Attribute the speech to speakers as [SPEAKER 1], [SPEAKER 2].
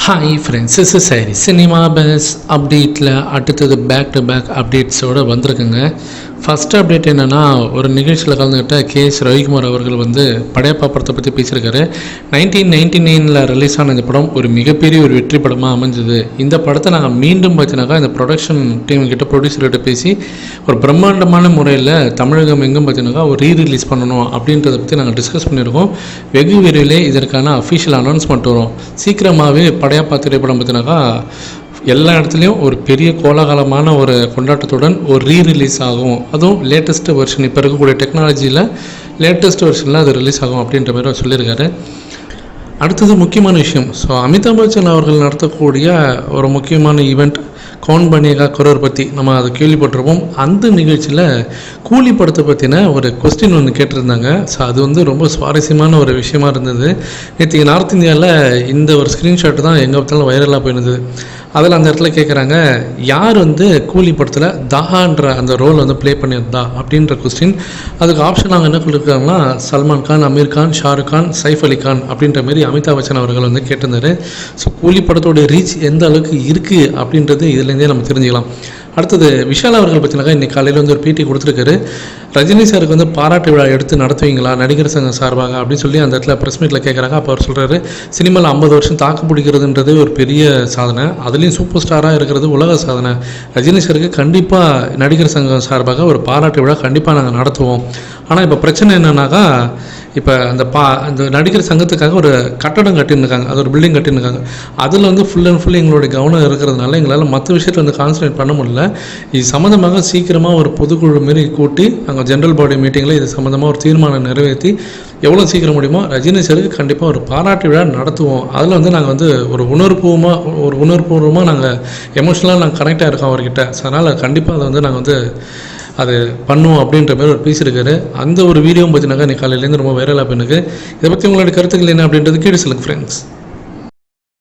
[SPEAKER 1] Hi friends, is சரி cinema bus அப்டேட்டில் அடுத்தது பேக் டு பேக் அப்டேட்ஸோடு வந்திருக்குங்க. ஃபஸ்ட் அப்டேட் என்னென்னா, ஒரு நிகழ்ச்சியில் கலந்துக்கிட்ட கேஎஸ் ரவிக்குமார் அவர்கள் படையப்பா படத்தை பற்றி பேசியிருக்காரு. 1999 ரிலீஸ் ஆன இந்த படம் ஒரு மிகப்பெரிய ஒரு வெற்றி படமாக அமைஞ்சது. இந்த படத்தை நாங்கள் மீண்டும் பார்த்தினாக்கா இந்த ப்ரொடக்ஷன் டீம்கிட்ட ப்ரொடியூசர்கிட்ட பேசி ஒரு பிரம்மாண்டமான முறையில் தமிழகம் எங்கும் பார்த்தினாக்கா ஒரு ரீரிலீஸ் பண்ணணும் அப்படின்றத பற்றி நாங்கள் டிஸ்கஸ் பண்ணியிருக்கோம். வெகு விரைவிலே இதற்கான அஃபிஷியல் அனௌன்ஸ்மெண்ட் வரும். சீக்கிரமாகவே படையப்பா திரைப்படம் பார்த்தினாக்கா எல்லா இடத்துலையும் ஒரு பெரிய கோலாகலமான ஒரு கொண்டாட்டத்துடன் ஒரு ரீரிலீஸ் ஆகும். அதுவும் லேட்டஸ்ட்டு வெர்ஷன், இப்போ இருக்கக்கூடிய டெக்னாலஜியில் லேட்டஸ்ட் வெர்ஷனில் அது ரிலீஸ் ஆகும் அப்படின்ற மாதிரி அவர் சொல்லியிருக்காரு. அடுத்தது முக்கியமான விஷயம், ஸோ அமிதாப் பச்சன் அவர்கள் நடத்தக்கூடிய ஒரு முக்கியமான ஈவெண்ட் கௌன் பனேகா கரோர் பற்றி நம்ம அதை கேள்விப்பட்டிருப்போம். அந்த நிகழ்ச்சியில் கூலி படத்தை பற்றின ஒரு கொஸ்டின் ஒன்று கேட்டிருந்தாங்க. ஸோ அது ரொம்ப சுவாரஸ்யமான ஒரு விஷயமா இருந்தது. நேற்று நார்த் இந்தியாவில் இந்த ஒரு ஸ்க்ரீன்ஷாட் தான் எங்கே பார்த்தாலும் வைரலாக போயிருந்தது. அதில் அந்த இடத்துல கேட்குறாங்க, யார் கூலி படத்தில் தாஹான்ற அந்த ரோல் ப்ளே பண்ணியிருந்தா அப்படின்ற கொஸ்டின். அதுக்கு ஆப்ஷன் அவங்க என்ன சொல்லியிருக்காங்கன்னா, சல்மான் கான், அமீர் கான், ஷாருக் கான், சைஃப் அலி கான் அப்படின்ற மாதிரி அமிதாப் பச்சன் அவர்கள் கேட்டிருந்தாரு. ஸோ கூலி படத்தோட ரீச் எந்த அளவுக்கு இருக்குது அப்படின்றது இதுலேருந்தே நம்ம தெரிஞ்சுக்கலாம். அடுத்தது விஷால் அவர்கள் பற்றினாக்கா இன்றைக்கி காலையில் ஒரு பேட்டி கொடுத்துருக்காரு. ரஜினி சாருக்கு பாராட்டு விழா எடுத்து நடத்துவீங்களா நடிகர் சங்கம் சார்பாக அப்படின்னு சொல்லி அந்த இடத்துல ப்ரெஸ் மீட்டில் கேட்குறாங்க. அப்போ அவர் சொல்கிறாரு, சினிமாவில் 50 வருஷம் தாக்கு பிடிக்கிறதுன்றது ஒரு பெரிய சாதனை, அதுலேயும் சூப்பர் ஸ்டாராக இருக்கிறது உலக சாதனை. ரஜினி சாருக்கு கண்டிப்பாக நடிகர் சங்கம் சார்பாக ஒரு பாராட்டு விழா கண்டிப்பாக நாங்கள் நடத்துவோம். ஆனால் இப்போ பிரச்சனை என்னன்னாக்கா, இப்போ அந்த நடிகர் சங்கத்துக்காக ஒரு கட்டடம் கட்டியிருக்காங்க, அது ஒரு பில்டிங் கட்டியிருக்காங்க. அதில் ஃபுல் அண்ட் ஃபுல் எங்களுடைய கவனம் இருக்கிறதுனால எங்களால் மற்ற விஷயத்தை கான்சன்ட்ரேட் பண்ண முடியல. இது சம்மந்தமாக சீக்கிரமாக ஒரு பொதுக்குழு மாரி கூட்டி அங்கே ஜென்ரல் பாடி மீட்டிங்கில் இது சம்மந்தமாக ஒரு தீர்மானம் நிறைவேற்றி எவ்வளோ சீக்கிரம் முடியுமோ ரஜினி சாருக்கு கண்டிப்பாக ஒரு பாராட்டு விழா நடத்துவோம். அதில் நாங்கள் ஒரு உணர்வுபூர்வமாக நாங்கள் எமோஷ்னலாக நாங்கள் கனெக்டாக இருக்கோம் அவர்கிட்ட. ஸோ அதனால் கண்டிப்பாக அதை நாங்கள் அது பண்ணுவோம் அப்படின்ற மாதிரி ஒரு பேசியிருக்காரு. அந்த ஒரு வீடியோவும் பார்த்தீங்கன்னாக்கா இன்றைக்கி காலையிலேருந்து ரொம்ப வைரலாக போயிருக்கு. இதை பற்றி உங்களுடைய கருத்துக்கள் என்ன அப்படின்றது கீழே சொல்லுங்கள் ஃப்ரெண்ட்ஸ்.